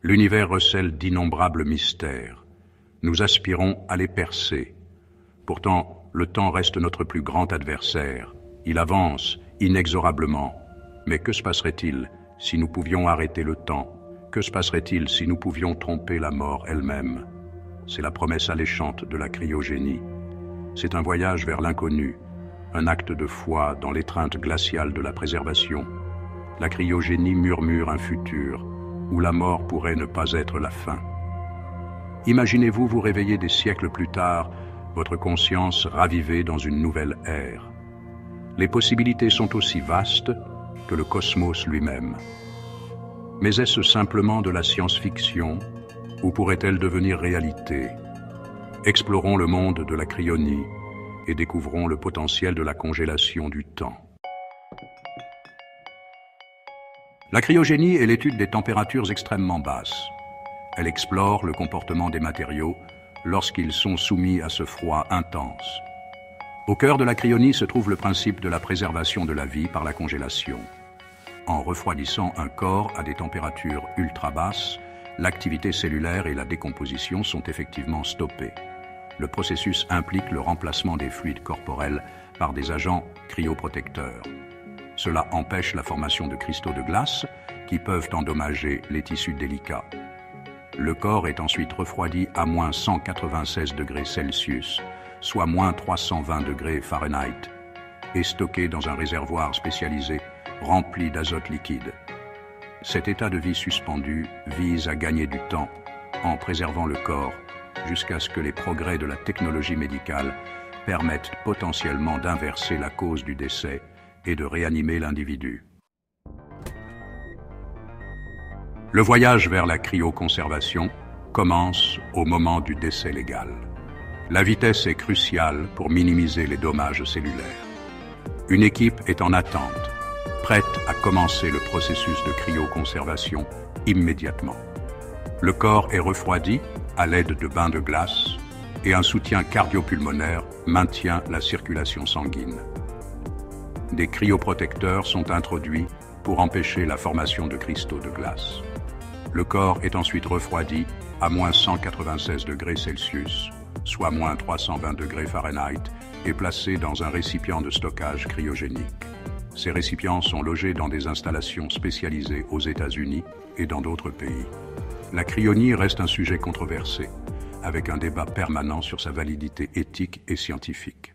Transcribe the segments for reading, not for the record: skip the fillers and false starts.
L'univers recèle d'innombrables mystères. Nous aspirons à les percer. Pourtant, le temps reste notre plus grand adversaire. Il avance inexorablement. Mais que se passerait-il si nous pouvions arrêter le temps? Que se passerait-il si nous pouvions tromper la mort elle-même? C'est la promesse alléchante de la cryogénie. C'est un voyage vers l'inconnu, un acte de foi dans l'étreinte glaciale de la préservation. La cryogénie murmure un futur où la mort pourrait ne pas être la fin. Imaginez-vous vous réveiller des siècles plus tard, votre conscience ravivée dans une nouvelle ère. Les possibilités sont aussi vastes que le cosmos lui-même. Mais est-ce simplement de la science-fiction ou pourrait-elle devenir réalité? Explorons le monde de la cryonie et découvrons le potentiel de la congélation du temps. La cryogénie est l'étude des températures extrêmement basses. Elle explore le comportement des matériaux lorsqu'ils sont soumis à ce froid intense. Au cœur de la cryonie se trouve le principe de la préservation de la vie par la congélation. En refroidissant un corps à des températures ultra basses, l'activité cellulaire et la décomposition sont effectivement stoppées. Le processus implique le remplacement des fluides corporels par des agents cryoprotecteurs. Cela empêche la formation de cristaux de glace qui peuvent endommager les tissus délicats. Le corps est ensuite refroidi à moins 196 degrés Celsius, soit moins 320 degrés Fahrenheit, et stocké dans un réservoir spécialisé rempli d'azote liquide. Cet état de vie suspendu vise à gagner du temps en préservant le corps jusqu'à ce que les progrès de la technologie médicale permettent potentiellement d'inverser la cause du décès et de réanimer l'individu. Le voyage vers la cryoconservation commence au moment du décès légal. La vitesse est cruciale pour minimiser les dommages cellulaires. Une équipe est en attente, prête à commencer le processus de cryoconservation immédiatement. Le corps est refroidi à l'aide de bains de glace et un soutien cardio-pulmonaire maintient la circulation sanguine. Des cryoprotecteurs sont introduits pour empêcher la formation de cristaux de glace. Le corps est ensuite refroidi à moins 196 degrés Celsius, soit moins 320 degrés Fahrenheit, et placé dans un récipient de stockage cryogénique. Ces récipients sont logés dans des installations spécialisées aux États-Unis et dans d'autres pays. La cryonie reste un sujet controversé, avec un débat permanent sur sa validité éthique et scientifique.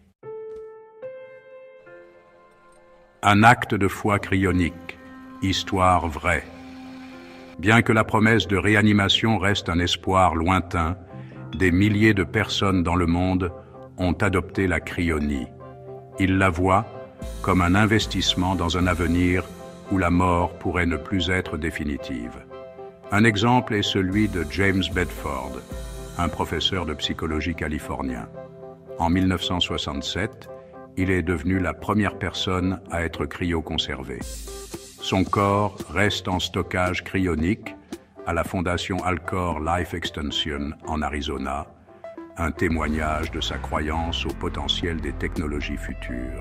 Un acte de foi cryonique, histoire vraie. Bien que la promesse de réanimation reste un espoir lointain, des milliers de personnes dans le monde ont adopté la cryonie. Ils la voient comme un investissement dans un avenir où la mort pourrait ne plus être définitive. Un exemple est celui de James Bedford, un professeur de psychologie californien. En 1967, il est devenu la première personne à être cryoconservé. Son corps reste en stockage cryonique à la fondation Alcor Life Extension en Arizona, un témoignage de sa croyance au potentiel des technologies futures.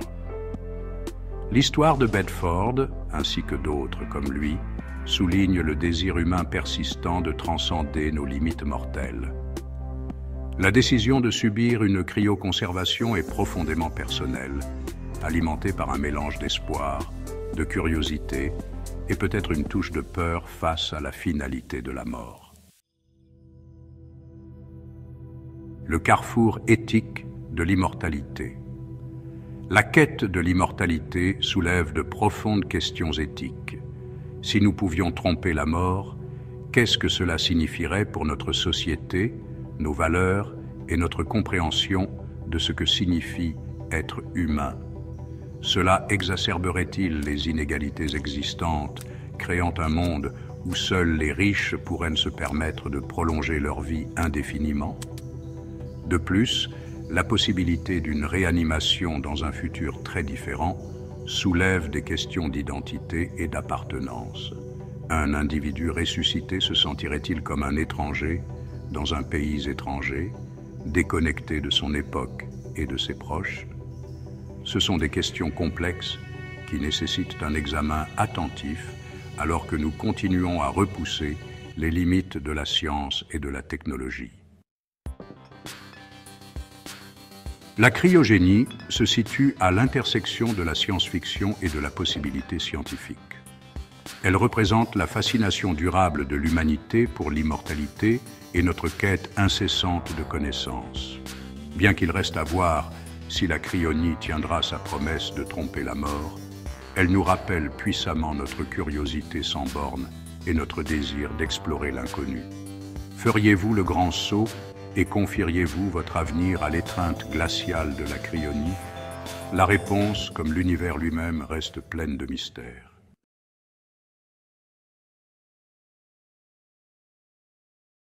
L'histoire de Bedford, ainsi que d'autres comme lui, souligne le désir humain persistant de transcender nos limites mortelles. La décision de subir une cryoconservation est profondément personnelle, alimentée par un mélange d'espoir, de curiosité et peut-être une touche de peur face à la finalité de la mort. Le carrefour éthique de l'immortalité. La quête de l'immortalité soulève de profondes questions éthiques. Si nous pouvions tromper la mort, qu'est-ce que cela signifierait pour notre société, nos valeurs et notre compréhension de ce que signifie être humain? Cela exacerberait-il les inégalités existantes, créant un monde où seuls les riches pourraient se permettre de prolonger leur vie indéfiniment? De plus, la possibilité d'une réanimation dans un futur très différent soulève des questions d'identité et d'appartenance. Un individu ressuscité se sentirait-il comme un étranger dans un pays étranger, déconnecté de son époque et de ses proches? Ce sont des questions complexes qui nécessitent un examen attentif alors que nous continuons à repousser les limites de la science et de la technologie. La cryogénie se situe à l'intersection de la science-fiction et de la possibilité scientifique. Elle représente la fascination durable de l'humanité pour l'immortalité et notre quête incessante de connaissances. Bien qu'il reste à voir si la cryonie tiendra sa promesse de tromper la mort, elle nous rappelle puissamment notre curiosité sans bornes et notre désir d'explorer l'inconnu. Feriez-vous le grand saut et confieriez-vous votre avenir à l'étreinte glaciale de la cryonie? La réponse, comme l'univers lui-même, reste pleine de mystères.